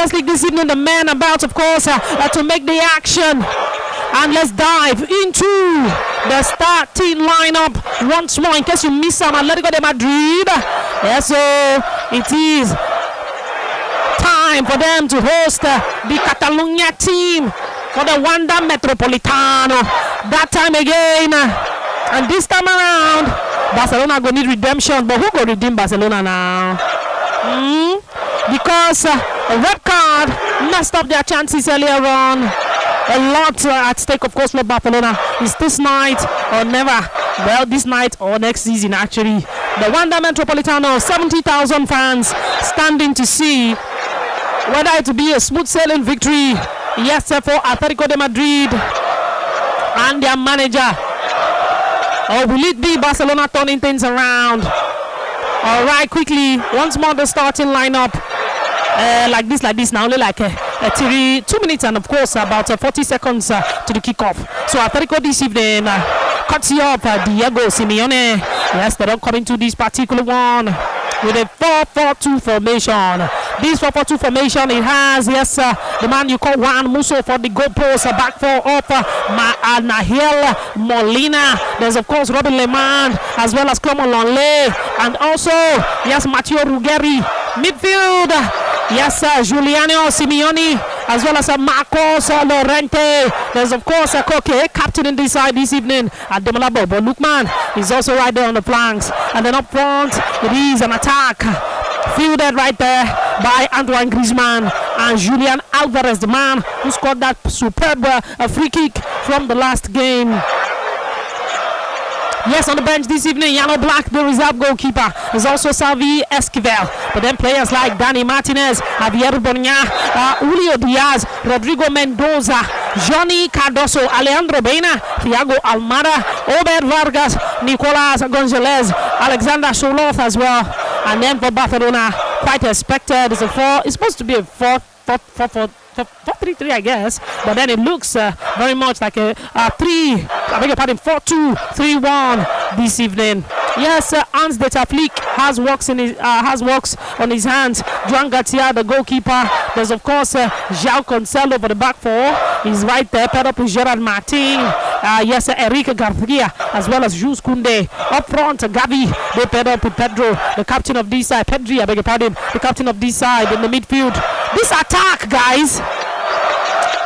Champions League this evening. The men about, of course, to make the action. And let's dive into the starting lineup once more in case you miss some Atletico de Madrid. Yes, so it is time for them to host the Catalonia team for the Wanda Metropolitano. That time again, and this time around, Barcelona going to need redemption. But who going to redeem Barcelona now? Because a red card messed up their chances earlier on. A lot at stake, of course, for Barcelona. Is this night or never? Well, this night or next season, actually. The Wanda Metropolitano, 70,000 fans standing to see whether it will be a smooth sailing victory. Yes, for Atletico de Madrid and their manager. Or will it be Barcelona turning things around? All right, quickly, once more the starting lineup. Like this now, only like 2 minutes and of course about 40 seconds to the kickoff. So Atletico this evening cuts you up Diego Simeone. Yes, they're not coming to this particular one with a 4-4-2 formation. This 4-4-2 formation, it has, yes, the man you call Juan Musso for the goal post, back four of Nahel Molina. There's, of course, Robin Lehmann, as well as Clement Longley, and also, yes, Matteo Ruggeri. Midfield, yes, Giuliano Simeone, as well as Marcos Llorente. There's, of course, Koke, captain in this side this evening, and Demola Bobo Lukman is also right there on the flanks. And then up front, it is an attack fielded right there by Antoine Griezmann and Julian Alvarez, the man who scored that superb free kick from the last game. Yes, on the bench this evening, Yano Black, the reserve goalkeeper, is also Salvi Esquivel. But then players like Dani Martinez, Javier Bonia, Julio Diaz, Rodrigo Mendoza, Johnny Cardoso, Alejandro Baena, Thiago Almada, Obed Vargas, Nicolas Gonzalez, Alexander Soloth as well. And then for Barcelona, quite expected. It's supposed to be a 4-3-3, I guess, but then it looks very much like a 4-2-3-1 this evening. Yes, Hans de Taflik has works on his hands. Juan Garcia, the goalkeeper. There's, of course, João Cancelo for the back four. He's right there, paired up with Gerard Martin. Yes, Enrique Garcia, as well as Jules Koundé. Up front, Gavi, they paired up with Pedro, the captain of this side. Pedri, I beg your pardon, the captain of this side in the midfield. This attack, guys.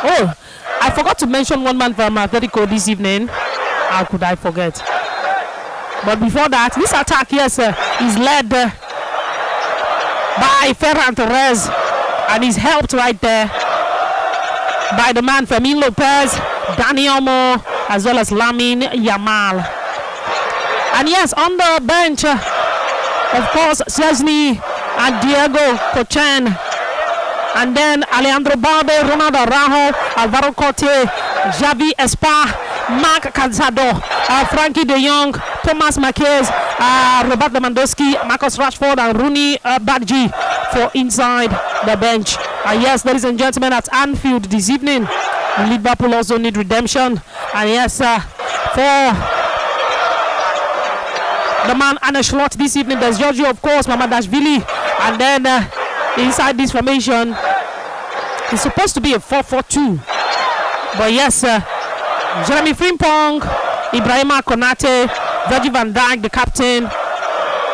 Oh, I forgot to mention one man from Atletico this evening. How could I forget? But before that, this attack, yes, is led by Ferran Torres, and is helped right there by the man Fermin Lopez, Dani Olmo, as well as Lamine Yamal. And yes, on the bench, of course, Szczesny and Diego Cochen. And then Alejandro Balde, Ronaldo Araujo, Alvaro Corte, Xavi Espa, Marc Cansado, Frankie de Jong, Thomas Marquez, Robert Lewandowski, Marcus Rashford, and Rooney Badji for inside the bench. Yes, ladies and gentlemen, at Anfield this evening, Liverpool also need redemption. And yes, for the man Arne Slot this evening, there's Giorgio, of course, Mamadashvili, and then inside this formation, it's supposed to be a 4-4-2. But yes, Jeremy Frimpong, Ibrahima Konate, Virgil van Dijk, the captain.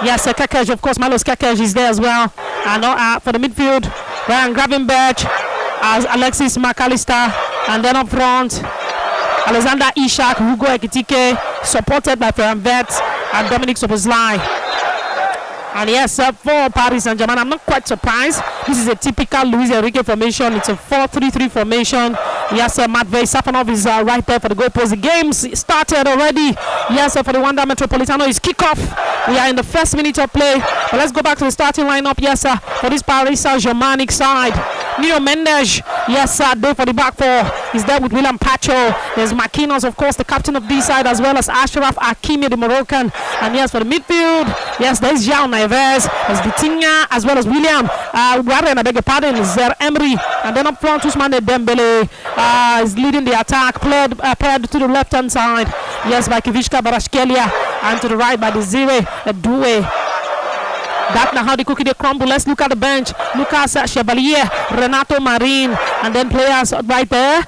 Yes, Kekej, of course, Milos Kekej is there as well. And for the midfield, Ryan Gravenberch, as Alexis McAllister. And then up front, Alexander Isak, Hugo Ekitike, supported by Ferran Vets and Dominic Szoboszlai. And yes, for Paris Saint-Germain, I'm not quite surprised. This is a typical Luis Enrique formation. It's a 4-3-3 formation. Yes, Matvei Safanov is right there for the goal post. The game started already. Yes, for the Wanda Metropolitano is kickoff. We are in the first minute of play. But let's go back to the starting lineup. Yes, for this Paris Saint-Germain side. Nino Mendes, yes, there for the back four. He's there with William Pacho. There's Marquinhos, of course, the captain of this side, as well as Ashraf Hakimi, the Moroccan. And yes, for the midfield, yes, there's João Neves, there's Vitinha, as well as William Warren, I beg your pardon, Zer Emery. And then up front, Ousmane Dembele is leading the attack, paired to the left-hand side. Yes, by Kivishka Barashkelia. And to the right by Desire Doué. That now how the cookie they crumble. Let's look at the bench. Lucas Chevalier, Renato Marin, and then players right there.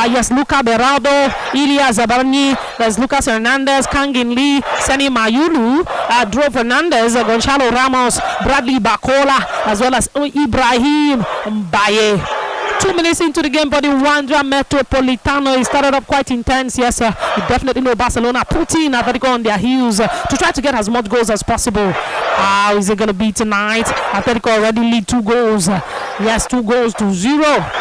Yes, Luca Berardo, Ilya Zabarni, there's Lucas Hernandez, Kangin Lee, Seni Mayulu, Dro Fernandez, Gonzalo Ramos, Bradley Bacola, as well as Ibrahim Mbaye. 2 minutes into the game, but the Wandra Metropolitano, it started up quite intense. Yes, you definitely know Barcelona putting Atletico on their heels to try to get as much goals as possible. How is it going to be tonight? Atletico already lead 2 goals. Yes, 2-0.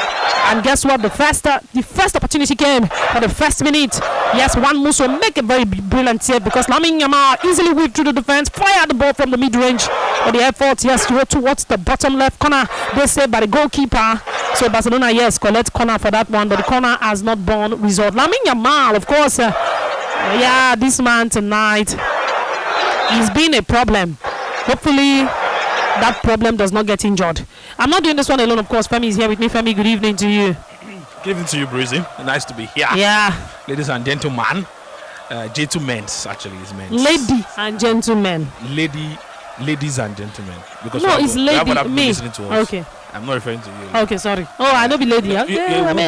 And guess what? The first opportunity came for the first minute. Yes, Juan Musso make a very brilliant save because Lamine Yamal easily whipped through the defense, fired the ball from the mid-range. But the effort, yes, to go towards the bottom left corner. They saved by the goalkeeper. So Barcelona, yes, collect corner for that one, but the corner has not borne result. Lamine Yamal, of course, this man tonight, he's been a problem. Hopefully, that problem does not get injured. I'm not doing this one alone, of course. Femi is here with me. Femi, good evening to you. Good evening to you, Breezy. Nice to be here. Yeah. Ladies and gentlemen. Gentlemen, actually, is men. Lady and gentlemen. Ladies and gentlemen. Because no, it's lady, me. To us. Okay. I'm not referring to you. Okay, sorry. Oh, I know be lady. I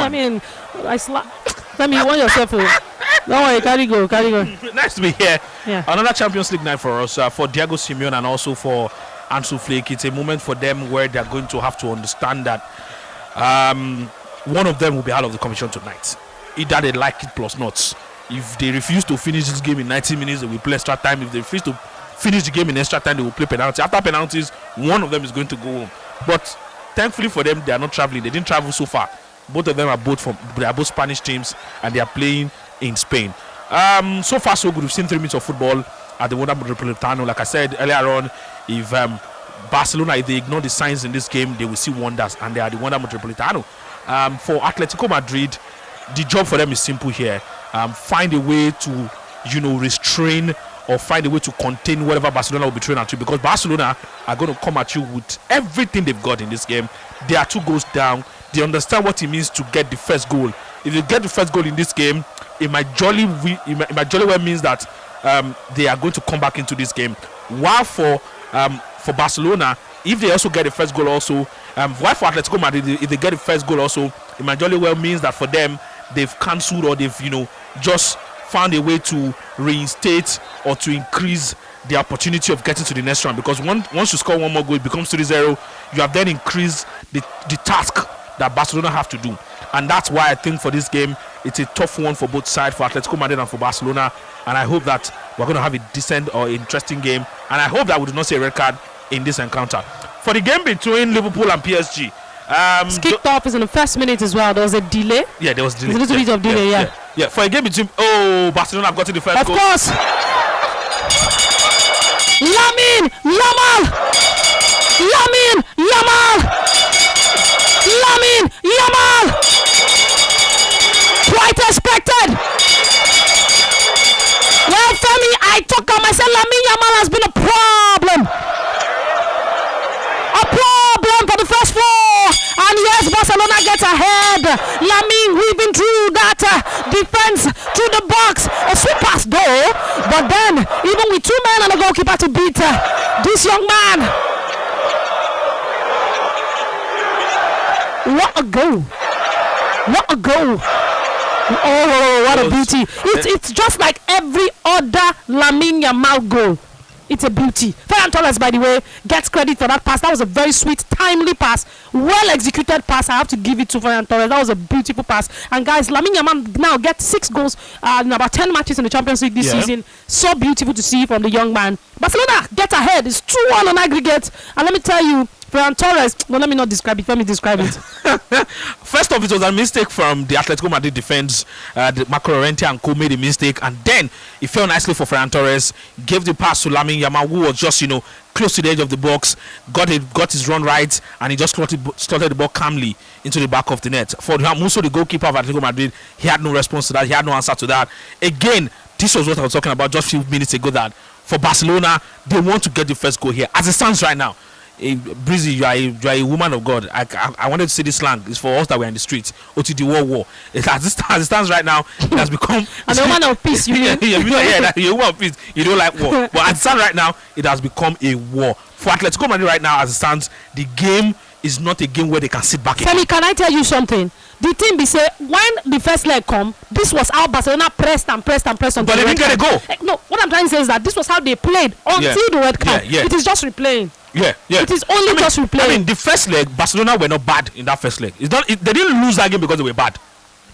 mean, Femi, you want yourself. Don't worry, carry go. Nice to be here. Yeah. Another Champions League night for us, for Diego Simeone and also for Ansu Flick. It's a moment for them where they're going to have to understand that one of them will be out of the competition tonight. Either they like it plus not. If they refuse to finish this game in 90 minutes, they will play extra time. If they refuse to finish the game in extra time, they will play penalty. After penalties, one of them is going to go home. But thankfully for them, they are not traveling. They didn't travel so far. Both of them are both Spanish teams, and they are playing in Spain. So far, so good. We've seen 3 minutes of football at the Wanda Metropolitano. Like I said earlier on, if Barcelona, if they ignore the signs in this game, they will see wonders, and they are the Wanda Metropolitano. For Atletico Madrid, the job for them is simple here. Find a way to, restrain or find a way to contain whatever Barcelona will be throwing at you, because Barcelona are going to come at you with everything they've got in this game. They are 2 goals down. They understand what it means to get the first goal. If they get the first goal in this game, it might jolly well means that they are going to come back into this game. While for Barcelona, if they also get the first goal also, while for Atletico Madrid, if they get the first goal also, it might jolly well means that for them, they've cancelled or they've, just found a way to reinstate or to increase the opportunity of getting to the next round. Because once you score one more goal, it becomes 3-0. You have then increased the task that Barcelona have to do. And that's why I think for this game, it's a tough one for both sides, for Atletico Madrid and for Barcelona. And I hope that we're going to have a decent or interesting game. And I hope that we do not see a red card in this encounter. For the game between Liverpool and PSG, it's kicked off in the first minute as well. There was a delay. Yeah, there was delay. There's a little bit of delay, yeah. For a game between Barcelona have gotten the first goal. Of course. Lamine Yamal. Quite expected. Well, Femi, I took him. I said Lamine Yamal has been a problem. For the first 4, and yes, Barcelona gets ahead. Lamine weaving through that defense to the box, a sweet pass though, but then even with 2 men and a goalkeeper to beat this young man. What a goal! Oh, what a beauty! It's just like every other Lamine Yamal goal. It's a beauty. Ferran Torres, by the way, gets credit for that pass. That was a very sweet, timely pass. Well executed pass. I have to give it to Ferran Torres. That was a beautiful pass. And guys, Lamine Yamal now gets 6 goals in about 10 matches in the Champions League this season. So beautiful to see from the young man. Barcelona gets ahead. It's 2-1 on aggregate. And let me tell you, Ferran Torres, well, let me not describe it. Let me describe it. First off, it was a mistake from the Atletico Madrid defense. Marco Llorente and Co made a mistake, and then it fell nicely for Ferran Torres. Gave the pass to Lamine Yamal, who was just, close to the edge of the box. Got his run right, and he just slotted the ball calmly into the back of the net. For Musso, the goalkeeper of Atletico Madrid, he had no response to that. He had no answer to that. Again, this was what I was talking about just a few minutes ago, that for Barcelona, they want to get the first goal here. As it stands right now, Breezy, you are a woman of God. I wanted to say this slang. It's for us that we're in the streets. OTD war. As it stands right now, it has become. And a woman of peace, you mean? You're a woman of peace. You don't like war. But as it stands right now, it has become a war. For Atletico Madrid right now, as it stands, the game is not a game where they can sit back. Femi, can I tell you something? The thing be say when the first leg come, this was how Barcelona pressed on. But they didn't get a goal. No, what I'm trying to say is that this was how they played until the red card. It is just replaying. Yeah. It is only just replaying. I mean, the first leg, Barcelona were not bad in that first leg. They didn't lose that game because they were bad.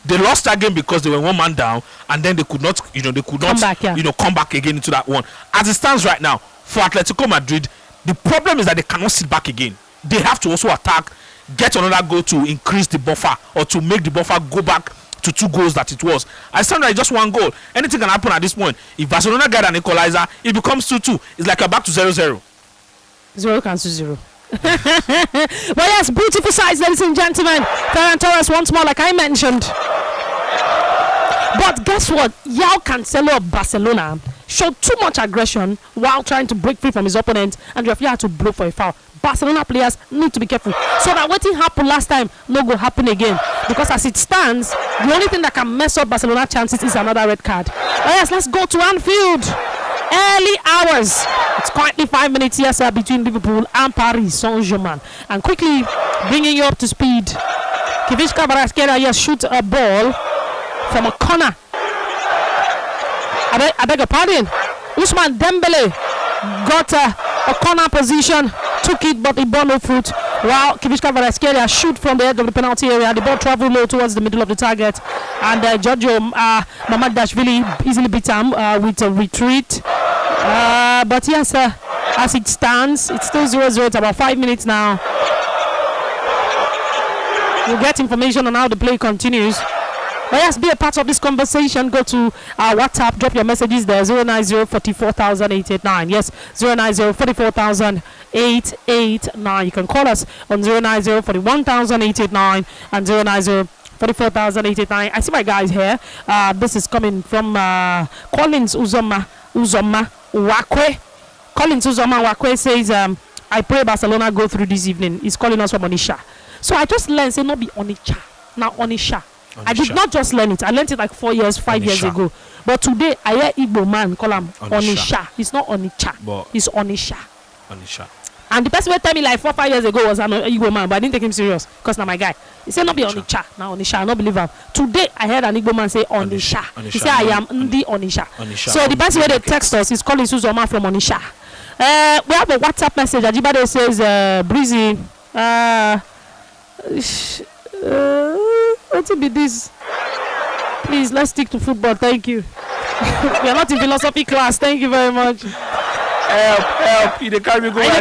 They lost that game because they were one man down, and then they could not come back again into that one. As it stands right now, for Atletico Madrid, the problem is that they cannot sit back again. They have to also attack, get another goal to increase the buffer or to make the buffer go back to 2 goals that it was. I stand like just 1 goal. Anything can happen at this point. If Barcelona get an equalizer, it becomes 2-2. It's like you're back to 0-0. 0 cancels 0. But yes, beautiful sights, ladies and gentlemen. Ferran Torres once more, like I mentioned. But guess what? João Cancelo of Barcelona showed too much aggression while trying to break free from his opponent, and the referee had to blow for a foul. Barcelona players need to be careful so that what happened last time no go happen again, because as it stands, the only thing that can mess up Barcelona chances is another red card. But yes, let's go to Anfield. Early hours. It's currently 5 minutes here, sir, between Liverpool and Paris Saint-Germain. And quickly bringing you up to speed, Kivishka Kvaratskhelia here shoots a ball from a corner. I beg your pardon. Ousmane Dembele got a corner position, took it, but the ball no fruit. While Kivishka Kvaratskhelia shoot from the edge of the penalty area, the ball traveled low towards the middle of the target, and Giorgio Mamardashvili easily beat him with a retreat. But yes, as it stands, it's still 0-0. It's about 5 minutes now. We'll get information on how the play continues. But yes, be a part of this conversation. Go to WhatsApp, drop your messages there, 090 44,000 889. Yes, 090 44,000 889. You can call us on 090 41,000 889 and 090 44,000 889. I see my guys here. This is coming from Collins Uzoma Wakwe. Collins Uzoma Wakwe says, I pray Barcelona go through this evening. He's calling us from Onisha. So I just learned, say, not be Onitsha, now Onisha. I did not just learn it. I learned it like 5 years ago. But today, I hear Igbo man call him Onisha. It's not Onitsha. It's Onisha. And the person who told me like 4-5 years ago was an Igbo man, but I didn't take him serious because now my guy. He said not be Onitsha. Now Onisha. I don't believe him. Today, I heard an Igbo man say Onisha. He said I am Ndi Onisha. So the person where they text us is calling Suzoma from Onisha. We have a WhatsApp message. Ajibade says, Breezy, what will be this? Please, let's stick to football. Thank you. We are not in philosophy class. Thank you very much. Help. You carry me go. I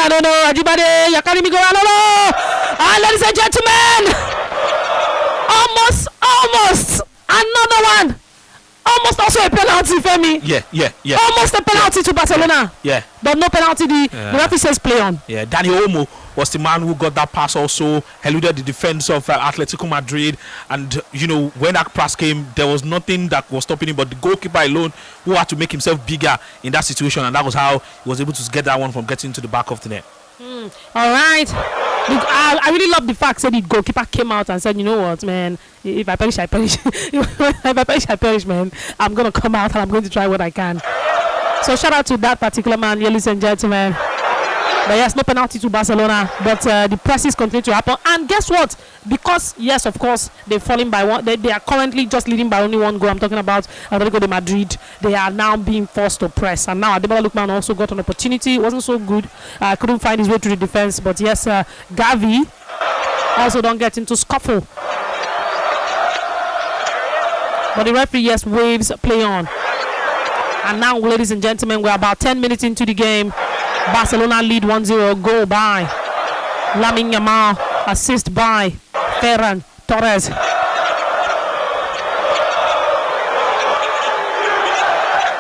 don't know. Ajibade, you carry me go. I don't know. Ladies and gentlemen, almost another one. Almost also a penalty, Femi. Yeah. Almost a penalty to Barcelona. Yeah. But no penalty. The referee says play on. Yeah. Dani Olmo was the man who got that pass, also eluded the defense of Atletico Madrid. And, when that pass came, there was nothing that was stopping him but the goalkeeper alone, who had to make himself bigger in that situation. And that was how he was able to get that one from getting to the back of the net. All right. Look, I really love the fact that the goalkeeper came out and said, you know what, man, if I perish, I perish. If I perish, I perish, man. I'm going to come out and I'm going to try what I can. So shout out to that particular man, ladies and gentlemen. But yes, no penalty to Barcelona, but the presses continue to happen. And guess what? Because, yes, of course, they're falling by one. They are currently just leading by only 1 goal. I'm talking about Atletico de Madrid. They are now being forced to press. And now Ademola Lookman also got an opportunity. It wasn't so good. Couldn't find his way to the defense. But yes, Gavi also don't get into scuffle. But the referee, yes, waves play on. And now, ladies and gentlemen, we're about 10 minutes into the game. Barcelona lead 1-0, goal by Lamine Yamal, assist by Ferran Torres.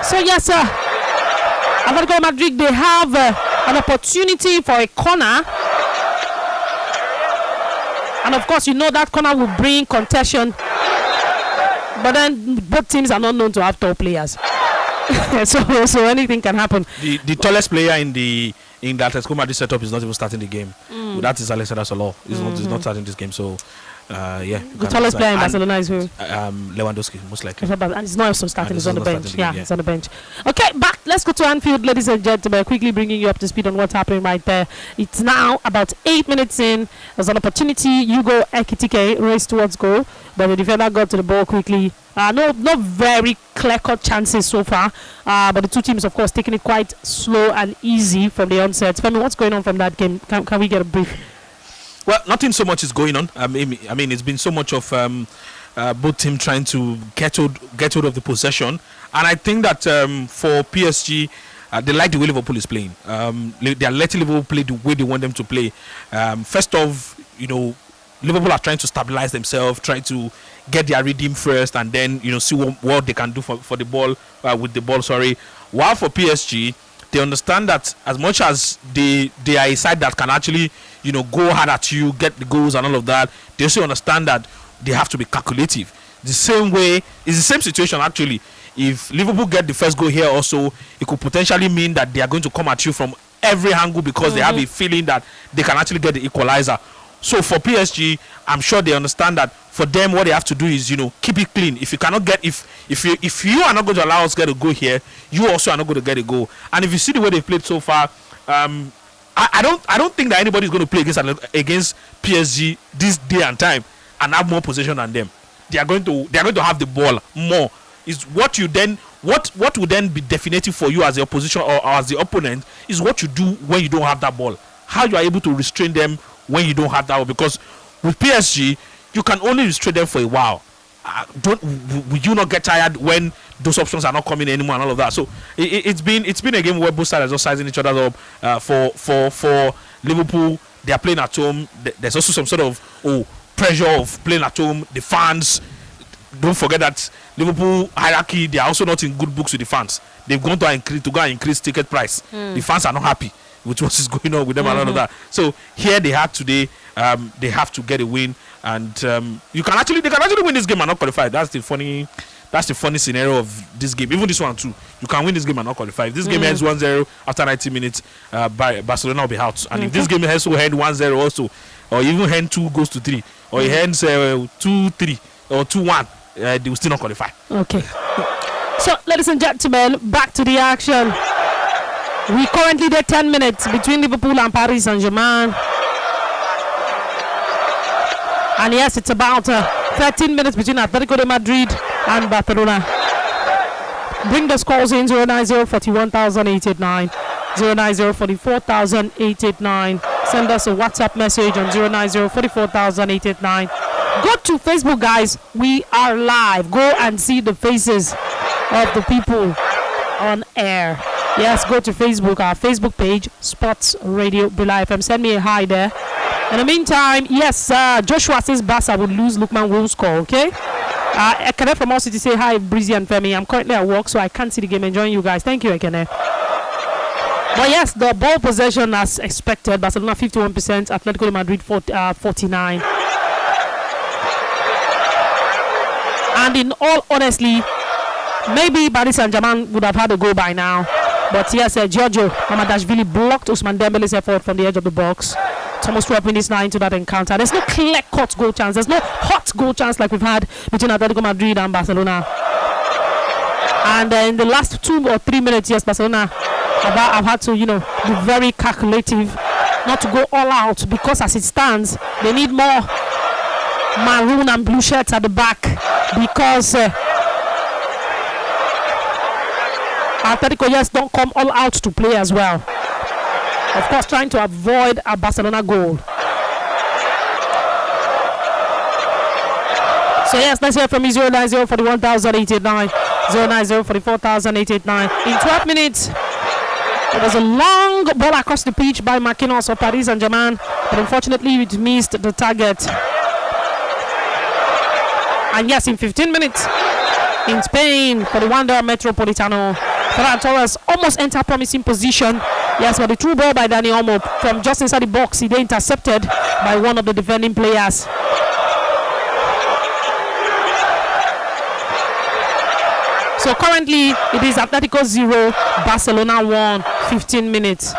So yes, Atletico Madrid, they have an opportunity for a corner. And of course, that corner will bring contention. But then both teams are not known to have top players. so anything can happen. The tallest player in the in that Atletico Madrid setup is not even starting the game. That is Alexander Solo. He's not starting this game. So, the tallest player in Barcelona is who? Lewandowski, most likely. And he's not also starting. He's on the bench. Yeah, he's on the bench. Okay, back. Let's go to Anfield, ladies and gentlemen. Quickly bringing you up to speed on what's happening right there. It's now about 8 minutes in. There's an opportunity. Hugo Ekitike raced towards goal, but the defender got to the ball quickly. No very clear-cut chances so far, but the two teams, of course, taking it quite slow and easy from the onset. Femi, what's going on from that game? Can we get a brief? Well, nothing so much is going on. I mean, it's been so much of both teams trying to get hold of the possession, and I think that for PSG, they like the way Liverpool is playing. They are letting Liverpool play the way they want them to play. First off, Liverpool are trying to stabilize themselves, trying to get their rhythm first, and then see what they can do for the ball with the ball. While for PSG, they understand that as much as they are a side that can actually go hard at you, get the goals and all of that, they also understand that they have to be calculative. The same way, it's the same situation actually. If Liverpool get the first goal here also, it could potentially mean that they are going to come at you from every angle because they have a feeling that they can actually get the equalizer. So for PSG, I'm sure they understand that for them what they have to do is keep it clean. If you cannot get if you are not going to allow us to get a goal here, you also are not going to get a goal. And if you see the way they played so far, I don't think that anybody is going to play against PSG this day and time and have more possession than them. They are going to have the ball more. Is what you then what would then be definitive for you as the opposition or as the opponent is what you do when you don't have that ball. How you are able to restrain them when you don't have that ball, because with PSG you can only restrain them for a while. Would you not get tired when those options are not coming anymore and all of that? So it's been a game where both sides are just sizing each other up. For Liverpool, they are playing at home. There's also some sort of pressure of playing at home. The fans, don't forget that Liverpool hierarchy, they are also not in good books with the fans. They've gone to increase ticket price. The fans are not happy with what is going on with them and all of that. So here they have today. They have to get a win, and they can actually win this game and not qualify. That's the funny scenario of this game. Even this one too, you can win this game and not qualify. If this game ends 1-0 after 90 minutes, Barcelona will be out. And if this game also ends 1-0 also, or even end 2 goes to 3, or it ends 2-3 or 2-1, they will still not qualify. Okay. So, ladies and gentlemen, back to the action. We currently did 10 minutes between Liverpool and Paris Saint-Germain. And yes, it's about 13 minutes between Atletico de Madrid and Barcelona. Bring the scores in 090 41889, 090 44889. Send us a WhatsApp message on 090 44889. Go to Facebook, guys. We are live. Go and see the faces of the people on air. Yes, go to Facebook, our Facebook page, Sports Radio Bila FM. Send me a hi there. In the meantime, yes, Joshua says Barca would lose. Lookman will score, okay? Ekene from All City say hi, Breezy and Femi. I'm currently at work, so I can't see the game. Enjoying you guys. Thank you, Ekene. But yes, the ball possession as expected. Barcelona 51%, Atletico de Madrid 49%. And in all honesty, maybe Paris Saint-Germain would have had a goal by now. But yes, Giorgio Mamadashvili blocked Ousmane Dembele's effort from the edge of the box. Thomas dropping this now into that encounter. There's no clear-cut goal chance. There's no hot goal chance like we've had between Atletico Madrid and Barcelona. And in the last 2 or 3 minutes, yes, Barcelona have had to, be very calculative, not to go all out, because as it stands, they need more maroon and blue shirts at the back, because Atletico, yes, don't come all out to play as well. Of course, trying to avoid a Barcelona goal. So yes, let's hear from you. 090 41889, 090 44889. In 12 minutes, there was a long ball across the pitch by Marquinhos of Paris Saint-Germain, but unfortunately it missed the target. And yes, in 15 minutes, in Spain, for the Wanda Metropolitano, Ferran Torres almost entered promising position. Yes, but the through ball by Dani Olmo from just inside the box, he then intercepted by one of the defending players. So currently, it is Atletico 0, Barcelona 1, 15 minutes.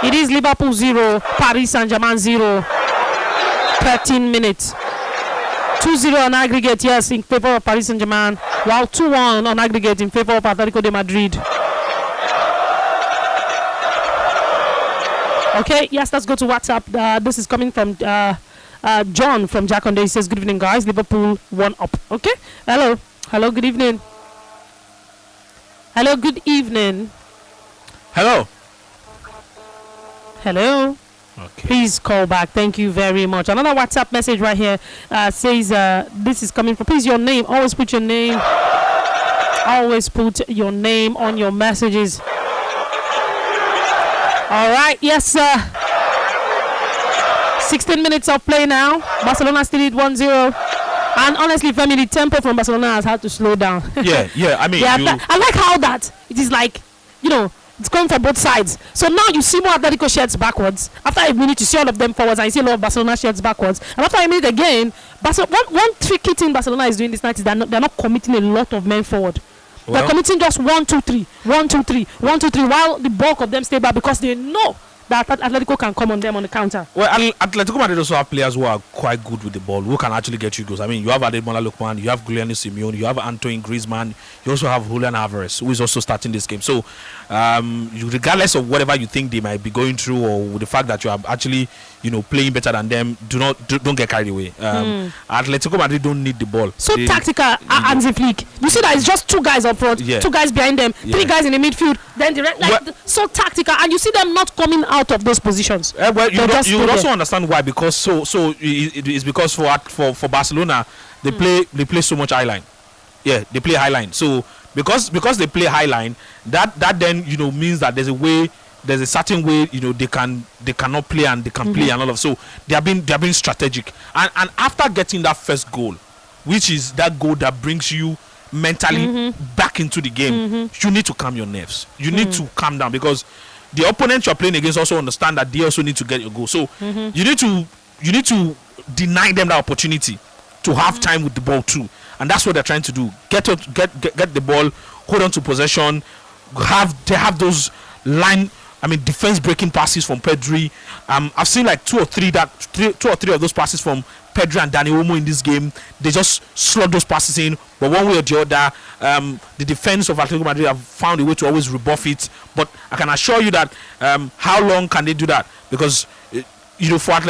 It is Liverpool 0, Paris Saint-Germain 0. 13 minutes. 2-0 on aggregate, yes, in favor of Paris Saint-Germain, while 2-1 on aggregate in favor of Atletico de Madrid. Okay, yes, let's go to WhatsApp. This is coming from John from Jaconde. He says, good evening, guys. Liverpool 1 up. Okay, hello. Hello, good evening. Hello, good evening. Hello. Hello. Okay. Please call back. Thank you very much. Another WhatsApp message right here says, this is coming from, please, your name. Always put your name. Always put your name on your messages. All right. Yes, sir. 16 minutes of play now. Barcelona still lead 1-0. And honestly, Femi, the tempo from Barcelona has had to slow down. yeah. I mean, I like how that it is like, it's going for both sides. So now you see more Atletico shirts backwards. After a minute, you see all of them forwards, and you see a lot of Barcelona shirts backwards. And after a minute again, one tricky thing Barcelona is doing this night is they're not committing a lot of men forward. Well, they're committing just 1, 2, 3, 1, 2, 3, 1, 2, 3, while the bulk of them stay back because they know that Atletico can come on them on the counter. Well, Atletico Madrid also have players who are quite good with the ball, who can actually get you goals. I mean, you have Ademola Lookman, you have Giuliano Simeone, you have Antoine Griezmann, you also have Julian Alvarez, who is also starting this game. So, regardless of whatever you think they might be going through, or with the fact that you are actually, playing better than them, don't get carried away. Atletico Madrid don't need the ball. So tactical, Hansi Flick. You see that it's just 2 guys up front, 2 guys behind them, 3 guys in the midfield, then so tactical, and you see them not coming out of those positions. Well, you would also understand why, because it is because for Barcelona they play so much high line. Yeah, they play high line. So because they play high line, that then means that there's a certain way they cannot play and they can play and all of. So they are being strategic. And after getting that first goal, which is that goal that brings you mentally back into the game, you need to calm your nerves. You need to calm down, because the opponent you're playing against also understand that they also need to get your goal. So you need to deny them that opportunity to have time with the ball too, and that's what they're trying to do. Get the ball, hold on to possession. They have those defense breaking passes from Pedri. I've seen like two or three of those passes from Pedri and Dani Olmo in this game. They just slot those passes in, but one way or the other, the defense of Atletico Madrid have found a way to always rebuff it. But I can assure you that how long can they do that? Because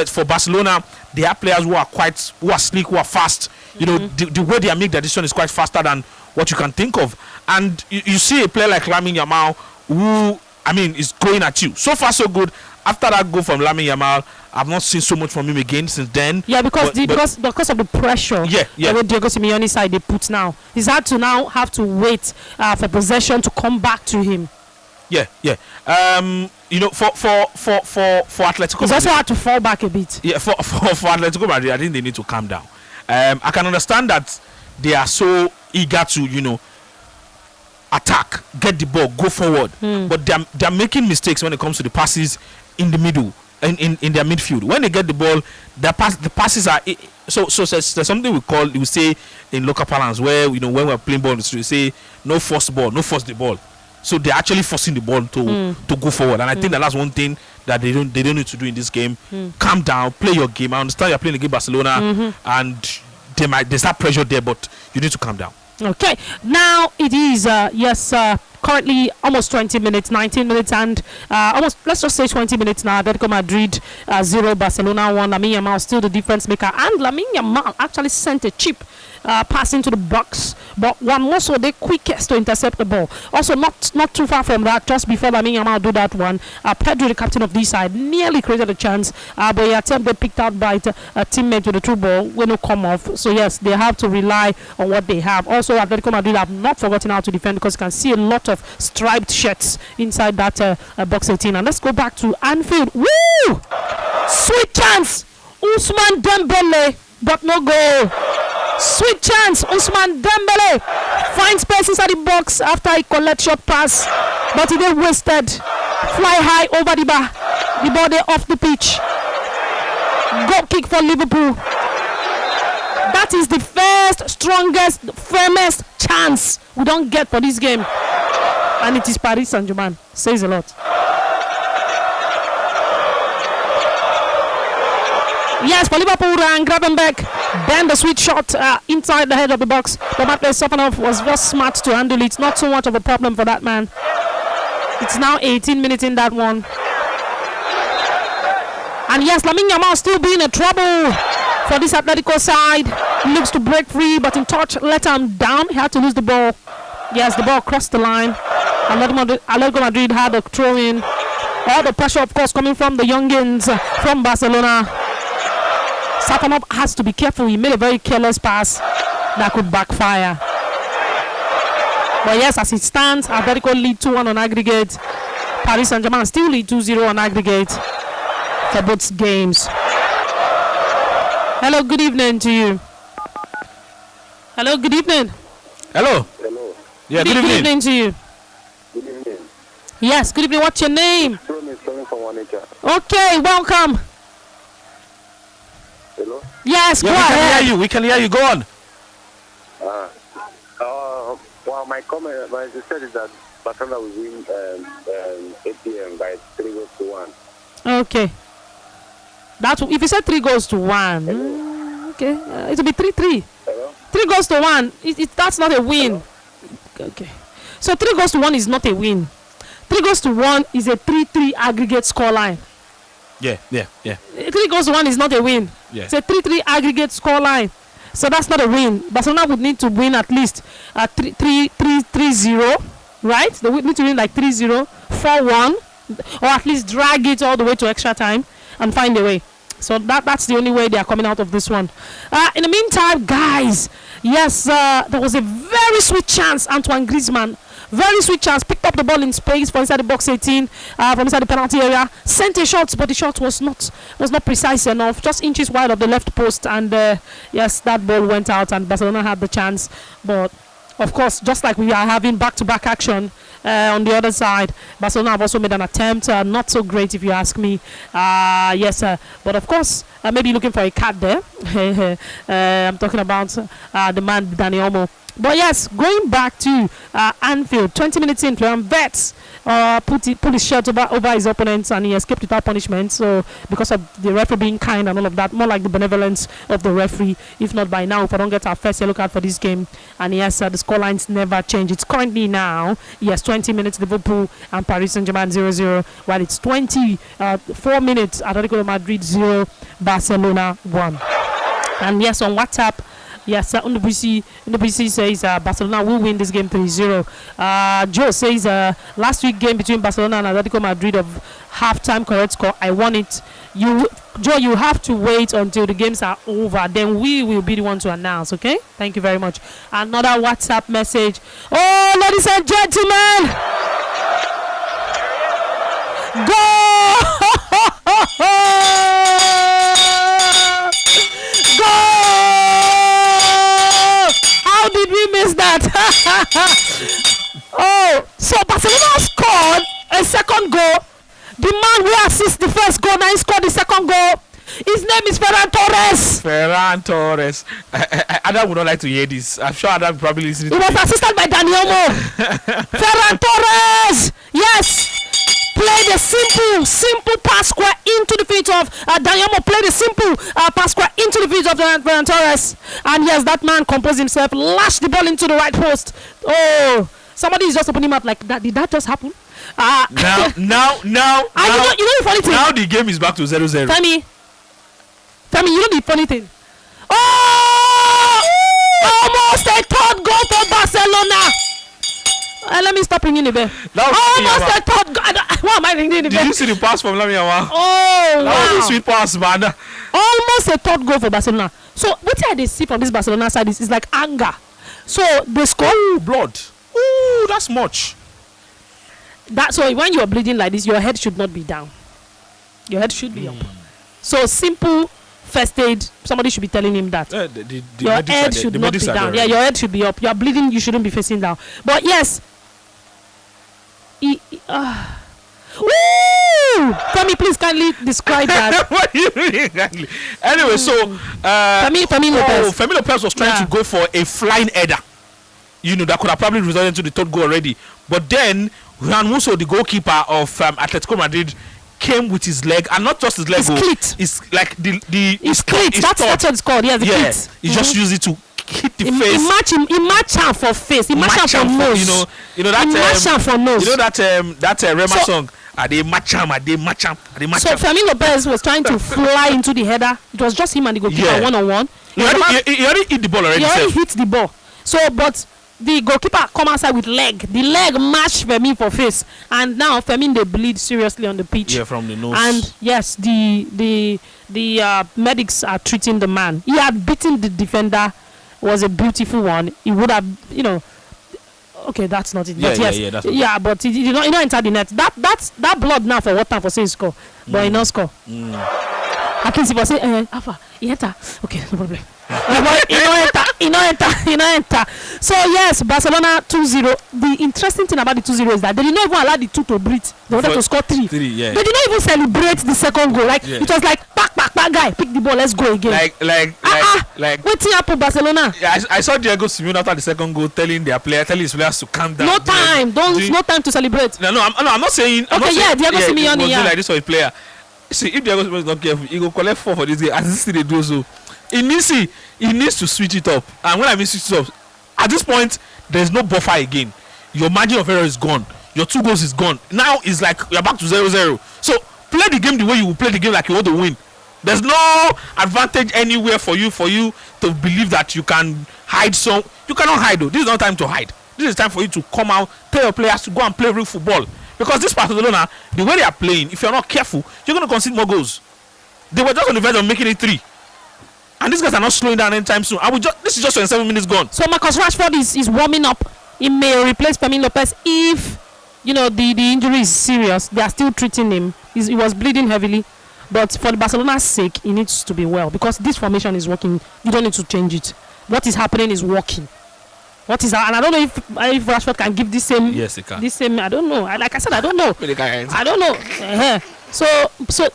for Barcelona, they have players who are sleek, who are fast. The way they make their decision is quite faster than what you can think of. And you see a player like Lamine Yamal who, is going at you. So far, so good. After that goal from Lamine Yamal, I've not seen so much from him again since then. Yeah, because of the pressure. The Diego Simeone side they put now. He's had to now have to wait for possession to come back to him. Yeah. For Atletico, he's also had to fall back a bit. Yeah, for Atletico Madrid, I think they need to calm down. I can understand that they are so eager to, attack, get the ball, go forward. But they're making mistakes when it comes to the passes in the middle, in their midfield. When they get the ball, the passes are so there's something we say in local parlance where when we're playing ball, we say no force the ball. So they're actually forcing the ball to go forward, and I think that's one thing that they don't need to do in this game. Calm down, play your game. I understand you're playing against Barcelona, and there's that pressure there, but you need to calm down. Okay, now it is currently almost 20 minutes, 19 minutes, and almost, let's just say 20 minutes now. Atletico Madrid 0, Barcelona 1. Lamine Yamal still the difference maker, and Lamine Yamal actually sent a chip pass into the box, but one also the quickest to intercept the ball. Also not too far from that, just before Lamine Yamal do that one, Pedro, the captain of this side, nearly created a chance, but the attempt they picked out by a teammate with the true ball will not come off. So yes, they have to rely on what they have. Also, Atletico Madrid have not forgotten how to defend, because you can see a lot of striped shirts inside that box 18. And let's go back to Anfield. Woo! Sweet chance, Ousmane Dembele, but no goal. Sweet chance, Ousmane Dembele finds space inside the box after he collect short pass, but he get wasted. Fly high over the bar, the ball there off the pitch. Goal kick for Liverpool. That is the first, strongest, firmest chance we don't get for this game, and it is Paris Saint-Germain. Says a lot. Yes, for Liverpool and Gravenberg. Then the sweet shot inside the head of the box. But Matley Safanov was just smart to handle it. Not so much of a problem for that man. It's now 18 minutes in that one. And yes, Lamine Yamal still being a trouble for this Atletico side. He looks to break free, but in touch let him down. He had to lose the ball. Yes, the ball crossed the line. Atletico Madrid had a throw in. All the pressure, of course, coming from the youngins from Barcelona. Safanov has to be careful. He made a very careless pass that could backfire. But yes, as it stands, Atletico lead 2-1 on aggregate. Paris Saint-Germain still lead 2-0 on aggregate for both games. Hello, good evening to you. Hello, good evening. Hello. Hello. Yeah, good Good evening. evening to you. Good evening. Yes, good evening. What's your name? Promise coming from Onitsha. Okay, welcome. Hello. Yes, Yeah, go we can ahead. hear you. We can hear you. Go on. Well, my comment, my said is that Barcelona will win 8 p.m. by 3-1. Okay. That's if you said 3-1. Okay, it will be 3-3. Hello. 3-1. That's not a win. Okay. So 3-1 is not a win. 3-1 is a 3-3 aggregate scoreline. Yeah. 3-1 is not a win. Yeah. It's a 3-3 aggregate scoreline. So that's not a win. Barcelona would need to win at least 3-0, right? They would need to win like 3-0, 4-1, or at least drag it all the way to extra time and find a way. So that's the only way they are coming out of this one. In the meantime, guys, yes, there was a very sweet chance. Antoine Griezmann, very sweet chance, picked up the ball in space from inside the box 18, from inside the penalty area, sent a shot, but the shot was not precise enough, just inches wide of the left post, and yes, that ball went out, and Barcelona had the chance. But of course, just like we are having back-to-back action on the other side, Barcelona have also made an attempt, not so great if you ask me. Yes, but of course, maybe looking for a card there. I'm talking about the man Dani Olmo. But yes, going back to Anfield, 20 minutes in, Florian Wirtz put his shirt over his opponents, and he escaped without punishment. So because of the referee being kind and all of that, more like the benevolence of the referee. If not by now, if I don't get our first yellow card for this game, and yes, the scorelines never change. It's currently now, yes, 20 minutes Liverpool and Paris Saint-Germain 0-0, while it's 4 minutes Atletico Madrid 0, Barcelona 1. And yes, on WhatsApp, yes, Undubuisi says Barcelona will win this game 3-0. Joe says last week game between Barcelona and Atletico Madrid of halftime correct score, I won it. Joe, you have to wait until the games are over. Then we will be the one to announce, okay? Thank you very much. Another WhatsApp message. Oh, ladies and gentlemen! Go! How did we miss that? Oh, so Barcelona scored a second goal. The man who assists the first goal, now he scored the second goal. His name is Ferran Torres. Ferran Torres. Adam would not like to hear this. I'm sure Adam probably listening He to was this. assisted by Dani Olmo. Ferran Torres. Yes. Played a simple pass square into the feet of Dani Olmo. Played a simple pass square into the feet of Ferran Torres. And yes, that man composed himself, lashed the ball into the right post. Oh, somebody is just opening mouth like that. Did that just happen? Now, you know the funny thing? now the game is back to 0-0. Femi, you know the funny thing? Oh! Almost a third goal for Barcelona. Let me stop ringing the bell. Almost a third goal. Why am I ringing the bell? Did you see the pass from Lamine Yamal? Oh, That was a wow. sweet pass, man. Almost a third goal for Barcelona. So what I see from this Barcelona side is like anger. So they score. Ooh, blood. Ooh, that's much. So when you're bleeding like this, your head should not be down. Your head should be up. So simple first aid. Somebody should be telling him that. Your head should not be down. Yeah, your head should be up. You're bleeding. You shouldn't be facing down. But yes. Woo! Femi, please kindly describe that. What do you mean? Anyway, so Femi Lopez. Femi Lopez was trying to go for a flying header. You know, that could have probably resulted into the third goal already. But then Juan Musso, the goalkeeper of Atletico Madrid, came with his leg, and not just his leg. His cleat. It's like the His cleat. That's what it's called. Yeah, the cleat. He just used it to hit the face. He match him for face. He match him for nose. You know that. He match him for nose. You know that Rema song. Are they match him? So Firmino Lopez was trying to fly into the header. It was just him and the goalkeeper one-on-one. He already hit the ball already. He already hit the ball. So, but the goalkeeper come outside with leg. The leg matched Firmino for face, and now Firmino they bleed seriously on the pitch. Yeah, from the nose. And yes, the medics are treating the man. He had beaten the defender. Was a beautiful one. He would have, okay, that's not it. But yes, but he did not enter the net. That blood now for what time for say score, but he not score. At least he was say, Alpha, he enter. Okay, no problem. He no enter. So yes, Barcelona 2-0. The interesting thing about the 2-0 is that they did not even allow the 2 to breathe. They wanted to score 3. Yeah. They did not even celebrate the second goal. It was like back guy, pick the ball, let's go again. Waiting up for Barcelona. Yeah, I saw Diego Simeone after the second goal telling his players to calm down. No time to celebrate. No, I'm not saying. Diego Simeone. Yeah, like this for a player. See, if Diego Simeone is not careful, he go collect 4 for this game. As this they do so, he needs to switch it up. And when I mean switch it up, at this point there is no buffer again. Your margin of error is gone. Your 2 goals is gone. Now it's like you're back to 0-0. So play the game the way you will play the game, like you want to win. There's no advantage anywhere for you to believe that you can hide some. You cannot hide though. This is not time to hide. This is time for you to come out, tell your players to go and play real football. Because this Barcelona, the way they are playing, if you're not careful, you're going to concede more goals. They were just on the verge of making it 3. And these guys are not slowing down anytime soon. This is just 27 minutes gone. So Marcus Rashford is warming up. He may replace Firmino Lopez if the injury is serious. They are still treating him. He was bleeding heavily. But for the Barcelona's sake, he needs to be well because this formation is working. You don't need to change it. What is happening is working. And I don't know if Rashford can give this same. Yes, he can. This same. I don't know. Like I said, I don't know. I don't know. So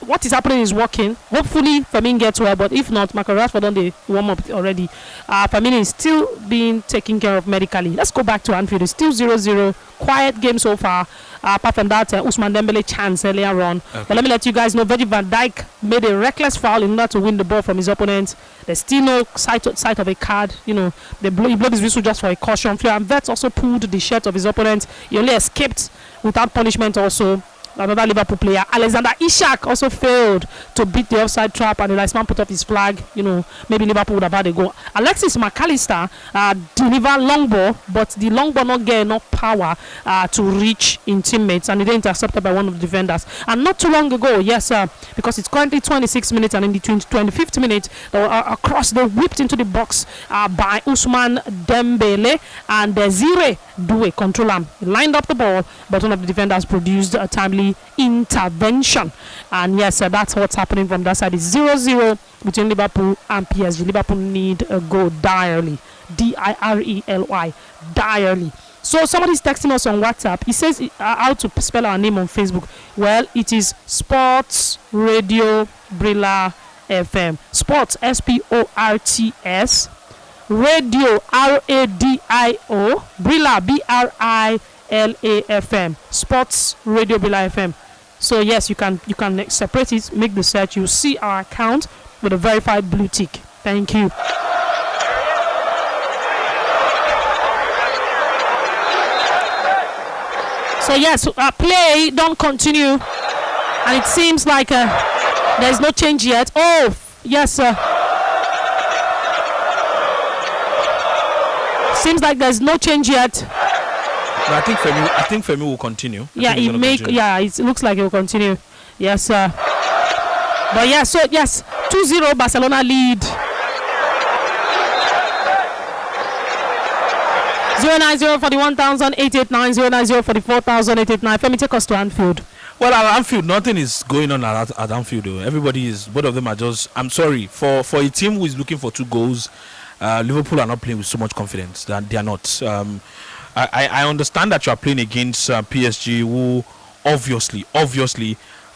what is happening is working. Hopefully, Firmino gets well, but if not, Marcus Rashford on the warm up already. Firmino is still being taken care of medically. Let's go back to Anfield. It's still 0-0. Quiet game so far. Apart from that, Ousmane Dembele chance earlier on. Okay. But let me let you guys know, Virgil van Dijk made a reckless foul in order to win the ball from his opponent. There's still no sight of a card. He blew his whistle just for a caution. Florian Wirtz also pulled the shirt of his opponent. He only escaped without punishment also. Another Liverpool player, Alexander Isak, also failed to beat the offside trap, and the linesman put up his flag. Maybe Liverpool would have had a goal. Alexis McAllister delivered long ball, but the long ball not get enough power to reach in teammates, and it intercepted by one of the defenders. And not too long ago, yes, because it's currently 26 minutes, and in the 25th minute, they whipped into the box by Ousmane Dembele, and Desire Doué control him. He lined up the ball, but one of the defenders produced a timely intervention. And yes, that's what's happening from that side. It's 0-0 between Liverpool and PSG. Liverpool need a goal direly. D-I-R-E-L-Y. Direly. So somebody's texting us on WhatsApp. He says how to spell our name on Facebook. Well, it is Sports Radio Brilla FM. Sports, S-P-O-R-T-S. Radio, R-A-D-I-O. Brilla, B-R-I-L-A-F-M. Sports Radio Brilla FM. So yes, you can separate it, make the search. You see our account with a verified blue tick. Thank you. So yes, play don't continue, and it seems like there's no change yet. Oh yes, seems like there's no change yet. No, I think Femi will continue. It looks like it will continue. Yes, but yeah, so yes, 2-0 Barcelona lead. 09041,889, 09044,889. Femi, take us to Anfield. Well, at Anfield, nothing is going on at Anfield. Though. Both of them are just. I'm sorry for a team who is looking for 2 goals. Liverpool are not playing with so much confidence. That they are not. I understand that you are playing against PSG, who obviously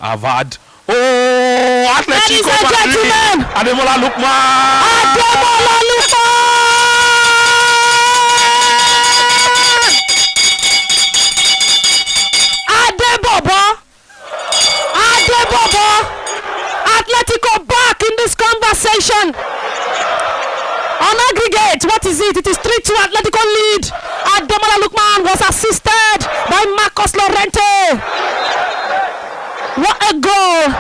have had. Oh, Atletico Madrid! Ademola Lookman! what is it? It is 3-2 Atletico lead. Ademola Lookman was assisted by Marcos Llorente. What a goal!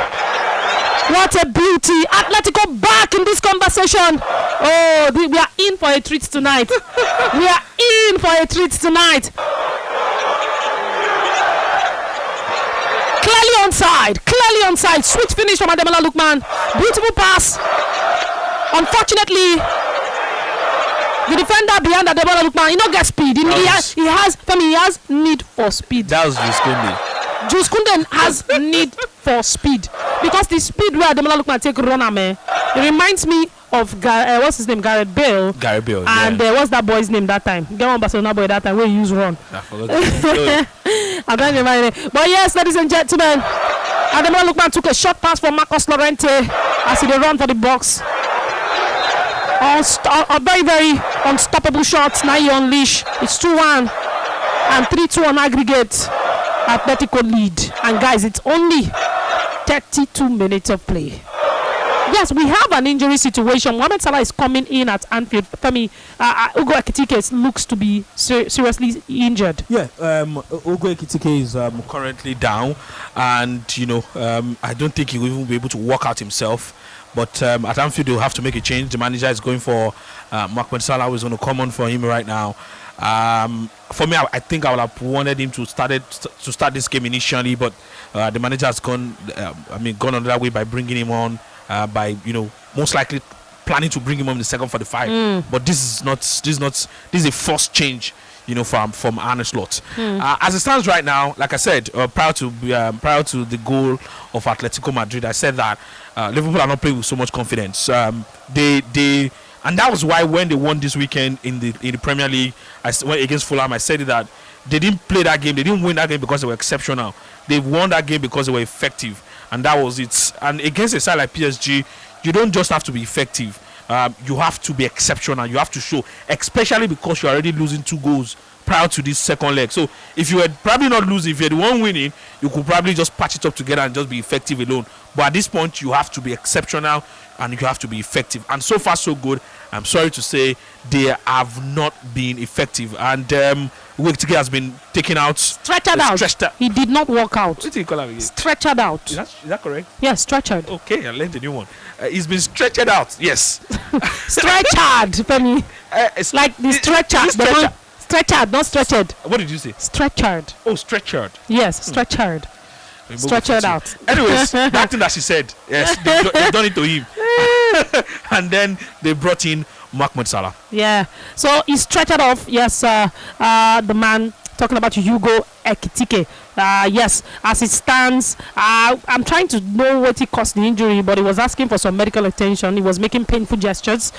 What a beauty! Atletico back in this conversation. Oh, we are in for a treat tonight. We are in for a treat tonight. Clearly onside. Sweet finish from Ademola Lookman. Beautiful pass. Unfortunately, the defender behind Ademola Lookman, he not get speed. He has need for speed. That was Jules Koundé has need for speed because the speed where Ademola Lookman take runner, man, it reminds me of what's his name, Gareth Bale. And what's that boy's name that time? Get one Barcelona boy that time where he used run. I forgot. I don't remember it. But yes, ladies and gentlemen, Ademola Lookman took a short pass from Marcos Llorente as he run for the box. A very, very unstoppable shot. Now he unleash. It's 2-1 and 3-2 on aggregate. Atletico lead. And guys, it's only 32 minutes of play. Yes, we have an injury situation. Mohamed Salah is coming in at Anfield. Femi, Ugo Ekitike looks to be seriously injured. Yeah, Ugo Ekitike is currently down, and I don't think he will even be able to walk out himself. But at Anfield, they'll have to make a change. The manager is going for Mohamed Salah, who is going to come on for him right now. For me, I think I would have wanted him to start this game initially, but the manager has gone another way by bringing him on. By most likely planning to bring him on in the second 45. But this is a forced change, from Arne Slot. As it stands right now, like I said, prior to the goal of Atletico Madrid, I said that Liverpool are not playing with so much confidence. And that was why when they won this weekend in the Premier League, against Fulham, I said that they didn't play that game. They didn't win that game because they were exceptional. They won that game because they were effective. And that was it. And against a side like PSG, you don't just have to be effective. You have to be exceptional. You have to show, especially because you're already losing 2 goals prior to this second leg. So if you had probably not losing, if you're the one winning, you could probably just patch it up together and just be effective alone. But at this point, you have to be exceptional and you have to be effective. And so far, so good. I'm sorry to say they have not been effective. And Uwekitike has been taken out. Stretched out. He did not walk out. What do you call him again? Stretched out. Is that correct? Yes, stretched. Okay, I learned a new one. He's been stretched out. Yes. Stretched, Femi. It's like the stretcher. Stretched, not stretched. What did you say? Stretched. Oh, stretched. Yes, stretched. Stretched out. Anyways, that thing that she said, yes, they've done it to him. And then they brought in Mohamed Salah. Yeah. So he stretched off. Yes, the man talking about Ugo Ekitike. Yes, as it stands, I'm trying to know what he caused the injury, but he was asking for some medical attention. He was making painful gestures.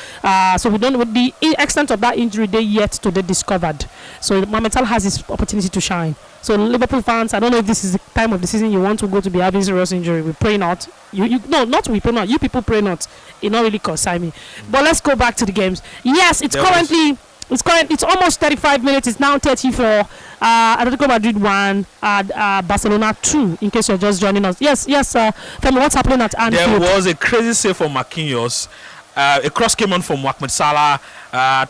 So we don't know the extent of that injury they yet to be discovered. So Mohamed Salah has his opportunity to shine. So Liverpool fans, I don't know if this is the time of the season you want to go to be having serious injury. We pray not. Not we pray not. You people pray not. It not really concern me. But let's go back to the games. Yes, it's almost 35 minutes. It's now 34. Atletico Madrid 1, Barcelona 2. In case you're just joining us. Yes. Tell me what's happening at Anfield. There was a crazy save from Marquinhos. A cross came on from Mohamed Salah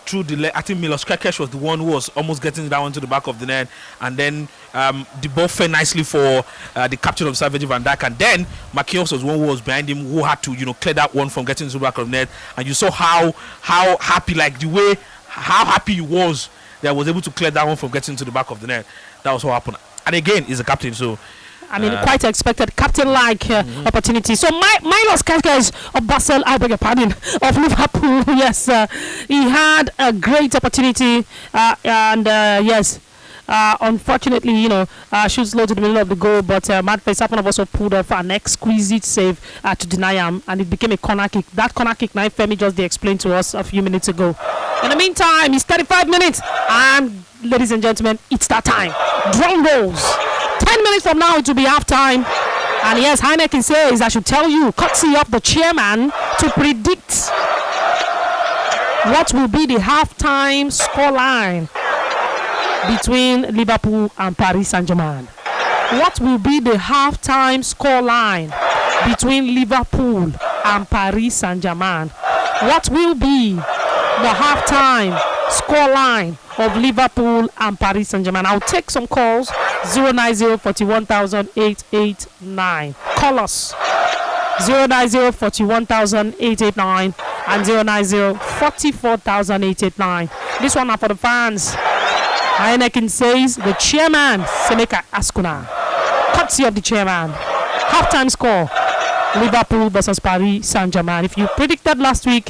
through the leg. I think Milos Kerkez was the one who was almost getting that one to the back of the net, and then the ball fell nicely for the captain of Virgil van Dijk, and then Marquinhos was one who was behind him who had to clear that one from getting to the back of the net, and you saw how happy, like the way how happy he was that he was able to clear that one from getting to the back of the net. That was what happened. And again, he's a captain, so quite expected captain-like opportunity. So Milos Kerkez of Barcelona, I beg your pardon, of Liverpool. Yes, he had a great opportunity, and yes. Unfortunately, shoots low to the middle of the goal, but Matt Verstappen also pulled off an exquisite save to deny him, and it became a corner kick. That corner kick, now Femi just explained to us a few minutes ago. In the meantime, it's 35 minutes, and ladies and gentlemen, it's that time. Drum rolls. 10 minutes from now, it will be half time. And yes, Heineken says I should tell you, courtesy of the chairman, to predict what will be the halftime scoreline between Liverpool and Paris Saint-Germain. What will be the halftime scoreline between Liverpool and Paris Saint-Germain? What will be the halftime score line of Liverpool and Paris Saint-Germain? I'll take some calls. 090 41889. Call us 090 41889 and 090 44889. This one are for the fans. Heineken says the chairman Seneca Askuna. Courtesy of the chairman. Halftime score Liverpool versus Paris Saint-Germain. If you predicted last week